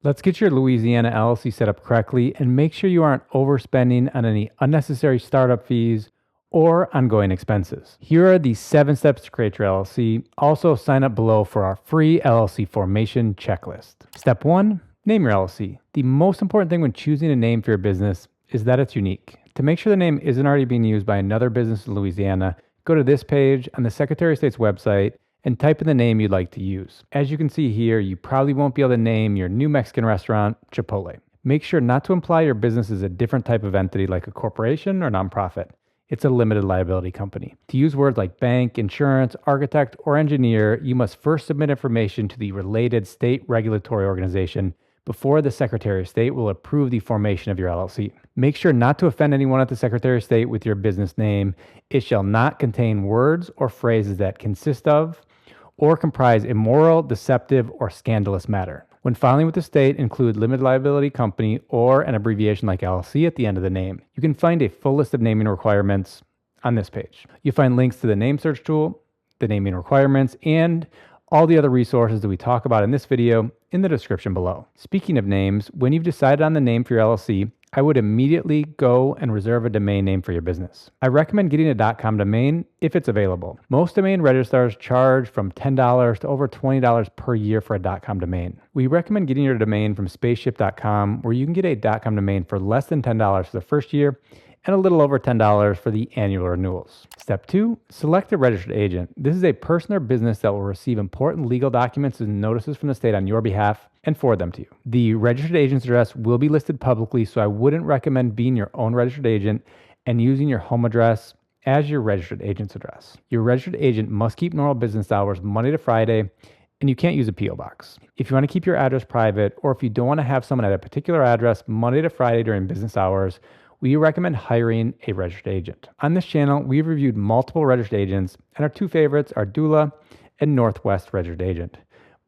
Let's get your Louisiana LLC set up correctly and make sure you aren't overspending on any unnecessary startup fees or ongoing expenses. Here are the 7 steps to create your LLC. Also, sign up below for our free LLC formation checklist. Step 1, name your LLC. The most important thing when choosing a name for your business is that it's unique. To make sure the name isn't already being used by another business in Louisiana, go to this page on the Secretary of State's website and type in the name you'd like to use. As you can see here, you probably won't be able to name your new Mexican restaurant Chipotle. Make sure not to imply your business is a different type of entity like a corporation or nonprofit. It's a limited liability company. To use words like bank, insurance, architect, or engineer, you must first submit information to the related state regulatory organization before the Secretary of State will approve the formation of your LLC. Make sure not to offend anyone at the Secretary of State with your business name. It shall not contain words or phrases that consist of or comprise immoral, deceptive, or scandalous matter. When filing with the state, include limited liability company or an abbreviation like LLC at the end of the name. You can find a full list of naming requirements on this page. You'll find links to the name search tool, the naming requirements, and all the other resources that we talk about in this video in the description below. Speaking of names, when you've decided on the name for your LLC, I would immediately go and reserve a domain name for your business. I recommend getting a .com domain if it's available. Most domain registrars charge from $10 to over $20 per year for a .com domain. We recommend getting your domain from spaceship.com, where you can get a .com domain for less than $10 for the first year and a little over $10 for the annual renewals. Step 2, select a registered agent. This is a person or business that will receive important legal documents and notices from the state on your behalf and forward them to you. The registered agent's address will be listed publicly, so I wouldn't recommend being your own registered agent and using your home address as your registered agent's address. Your registered agent must keep normal business hours Monday to Friday, and you can't use a P.O. box. If you want to keep your address private, or if you don't want to have someone at a particular address Monday to Friday during business hours, we recommend hiring a registered agent. On this channel, we've reviewed multiple registered agents, and our 2 favorites are Doola and Northwest Registered Agent.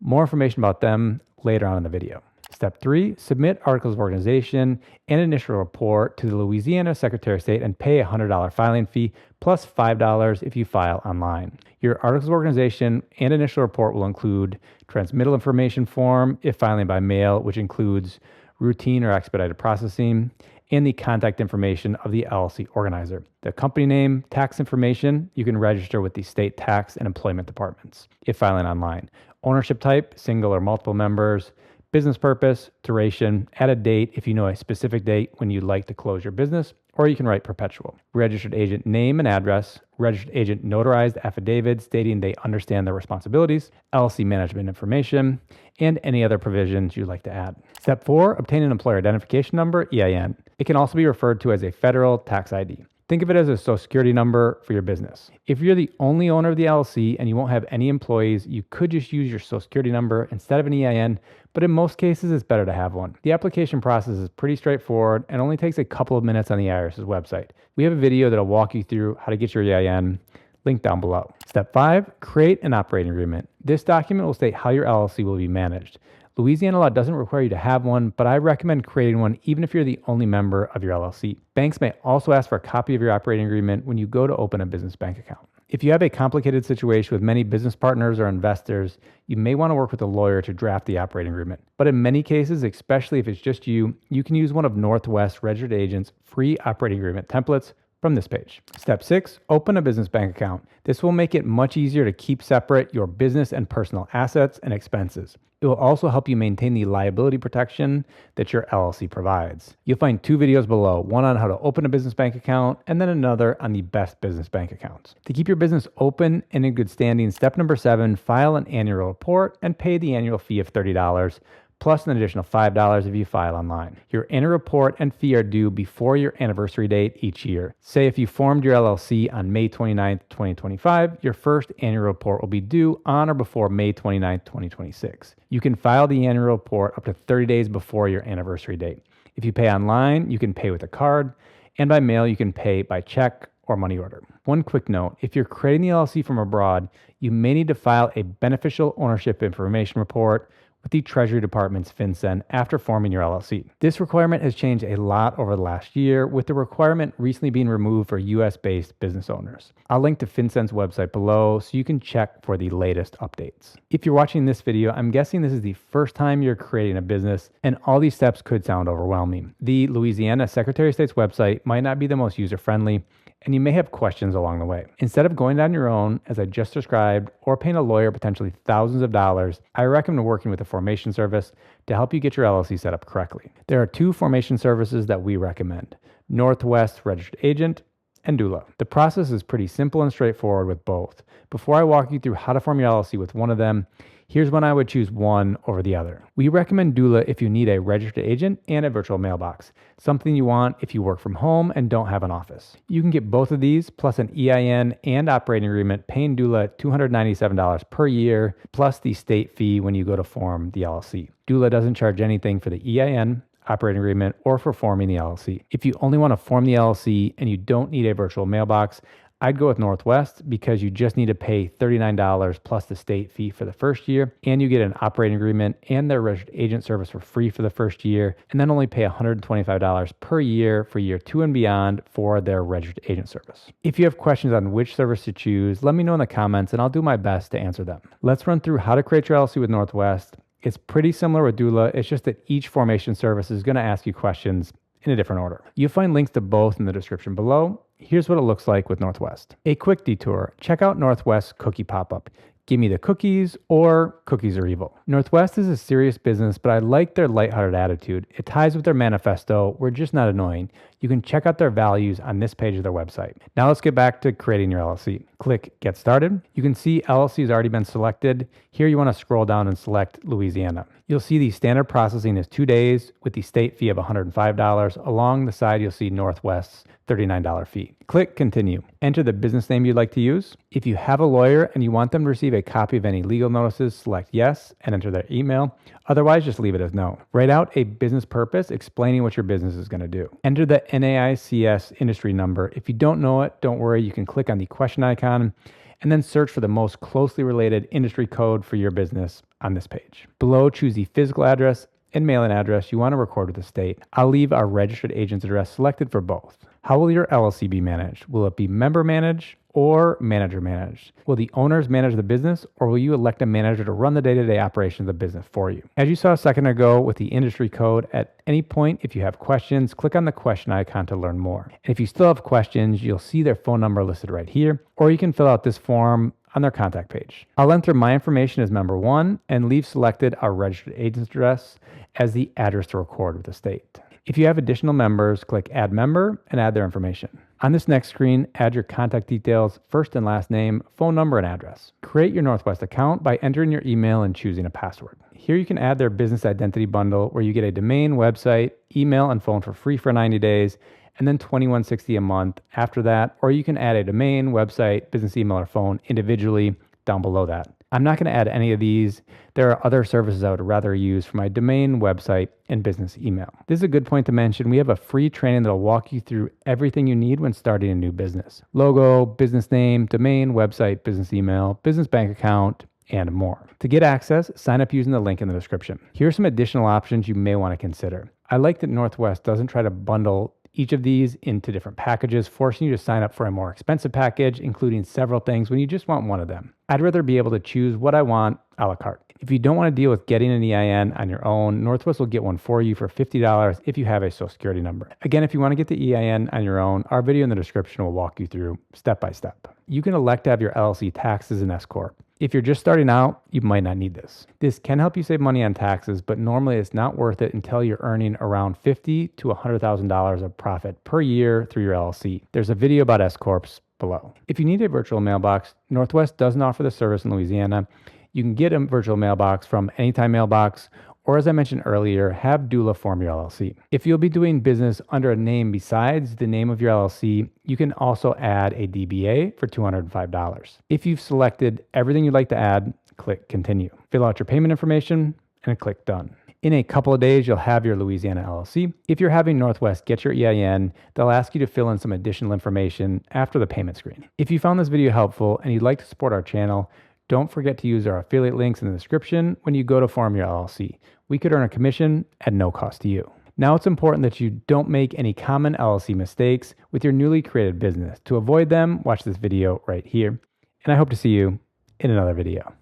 More information about them later on in the video. Step 3, submit articles of organization and initial report to the Louisiana Secretary of State and pay a $100 filing fee plus $5 if you file online. Your articles of organization and initial report will include transmittal information form if filing by mail, which includes routine or expedited processing, and the contact information of the LLC organizer. The company name, tax information, you can register with the state tax and employment departments if filing online. Ownership type, single or multiple members. Business purpose, duration, add a date if you know a specific date when you'd like to close your business, or you can write perpetual. Registered agent name and address, registered agent notarized affidavit stating they understand their responsibilities, LLC management information, and any other provisions you'd like to add. Step 4, obtain an employer identification number, EIN. It can also be referred to as a federal tax ID. Think of it as a social security number for your business. If you're the only owner of the LLC and you won't have any employees, you could just use your social security number instead of an EIN, but in most cases, it's better to have one. The application process is pretty straightforward and only takes a couple of minutes on the IRS's website. We have a video that'll walk you through how to get your EIN, link down below. Step 5, create an operating agreement. This document will state how your LLC will be managed. Louisiana law doesn't require you to have one, but I recommend creating one even if you're the only member of your LLC. Banks may also ask for a copy of your operating agreement when you go to open a business bank account. If you have a complicated situation with many business partners or investors, you may want to work with a lawyer to draft the operating agreement. But in many cases, especially if it's just you, you can use one of Northwest Registered Agent's free operating agreement templates from this page. Step 6, open a business bank account. This will make it much easier to keep separate your business and personal assets and expenses. It will also help you maintain the liability protection that your LLC provides. You'll find 2 videos below, one on how to open a business bank account and then another on the best business bank accounts. To keep your business open and in good standing, step number 7, file an annual report and pay the annual fee of $30. Plus an additional $5 if you file online. Your annual report and fee are due before your anniversary date each year. Say if you formed your LLC on May 29th, 2025, your first annual report will be due on or before May 29th, 2026. You can file the annual report up to 30 days before your anniversary date. If you pay online, you can pay with a card, and by mail, you can pay by check or money order. One quick note, if you're creating the LLC from abroad, you may need to file a beneficial ownership information report with the Treasury Department's FinCEN after forming your LLC. This requirement has changed a lot over the last year, with the requirement recently being removed for US-based business owners. I'll link to FinCEN's website below so you can check for the latest updates. If you're watching this video, I'm guessing this is the first time you're creating a business, and all these steps could sound overwhelming. The Louisiana Secretary of State's website might not be the most user-friendly, and you may have questions along the way. Instead of going down your own, as I just described, or paying a lawyer potentially thousands of dollars, I recommend working with a formation service to help you get your LLC set up correctly. There are 2 formation services that we recommend: Northwest Registered Agent and doola. The process is pretty simple and straightforward with both. Before I walk you through how to form your LLC with one of them, here's when I would choose one over the other. We recommend doola if you need a registered agent and a virtual mailbox, something you want if you work from home and don't have an office. You can get both of these plus an EIN and operating agreement, paying doola $297 per year, plus the state fee when you go to form the LLC. Doola doesn't charge anything for the EIN, operating agreement, or for forming the LLC. If you only want to form the LLC and you don't need a virtual mailbox, I'd go with Northwest because you just need to pay $39 plus the state fee for the first year, and you get an operating agreement and their registered agent service for free for the first year, and then only pay $125 per year for year 2 and beyond for their registered agent service. If you have questions on which service to choose, let me know in the comments and I'll do my best to answer them. Let's run through how to create your LLC with Northwest. It's pretty similar with doola, it's just that each formation service is going to ask you questions in a different order. You'll find links to both in the description below. Here's what it looks like with Northwest. A quick detour. Check out Northwest's cookie pop-up. Give me the cookies, or cookies are evil. Northwest is a serious business, but I like their lighthearted attitude. It ties with their manifesto. We're just not annoying. You can check out their values on this page of their website. Now let's get back to creating your LLC. Click Get Started. You can see LLC has already been selected. Here you want to scroll down and select Louisiana. You'll see the standard processing is 2 days with the state fee of $105. Along the side, you'll see Northwest's $39 fee. Click Continue. Enter the business name you'd like to use. If you have a lawyer and you want them to receive a copy of any legal notices, select Yes and enter their email. Otherwise, just leave it as No. Write out a business purpose explaining what your business is going to do. Enter the NAICS industry number. If you don't know it, don't worry. You can click on the question icon and then search for the most closely related industry code for your business on this page. Below, choose the physical address and mailing address you want to record with the state. I'll leave our registered agent's address selected for both. How will your LLC be managed? Will it be member managed or manager managed? Will the owners manage the business, or will you elect a manager to run the day-to-day operations of the business for you? As you saw a second ago with the industry code, at any point, if you have questions, click on the question icon to learn more. And if you still have questions, you'll see their phone number listed right here, or you can fill out this form on their contact page. I'll enter my information as member 1 and leave selected our registered agent's address as the address to record with the state. If you have additional members, click Add Member and add their information. On this next screen, add your contact details, first and last name, phone number, and address. Create your Northwest account by entering your email and choosing a password. Here you can add their business identity bundle where you get a domain, website, email, and phone for free for 90 days, and then $21.60 a month after that, or you can add a domain, website, business email, or phone individually down below that. I'm not going to add any of these. There are other services I would rather use for my domain, website, and business email. This is a good point to mention. We have a free training that will walk you through everything you need when starting a new business. Logo, business name, domain, website, business email, business bank account, and more. To get access, sign up using the link in the description. Here are some additional options you may want to consider. I like that Northwest doesn't try to bundle each of these into different packages, forcing you to sign up for a more expensive package, including several things when you just want one of them. I'd rather be able to choose what I want a la carte. If you don't want to deal with getting an EIN on your own, Northwest will get one for you for $50 if you have a social security number. Again, if you want to get the EIN on your own, our video in the description will walk you through step by step. You can elect to have your LLC taxes in S-Corp. If you're just starting out, you might not need this. This can help you save money on taxes, but normally it's not worth it until you're earning around $50,000 to $100,000 of profit per year through your LLC. There's a video about S-Corps below. If you need a virtual mailbox, Northwest doesn't offer the service in Louisiana. You can get a virtual mailbox from Anytime Mailbox, or as I mentioned earlier, have doola form your LLC. If you'll be doing business under a name besides the name of your LLC, you can also add a DBA for $205. If you've selected everything you'd like to add, click Continue. Fill out your payment information and click Done. In a couple of days, you'll have your Louisiana LLC. If you're having Northwest get your EIN, they'll ask you to fill in some additional information after the payment screen. If you found this video helpful and you'd like to support our channel, don't forget to use our affiliate links in the description when you go to form your LLC. We could earn a commission at no cost to you. Now it's important that you don't make any common LLC mistakes with your newly created business. To avoid them, watch this video right here. And I hope to see you in another video.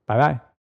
Bye-bye.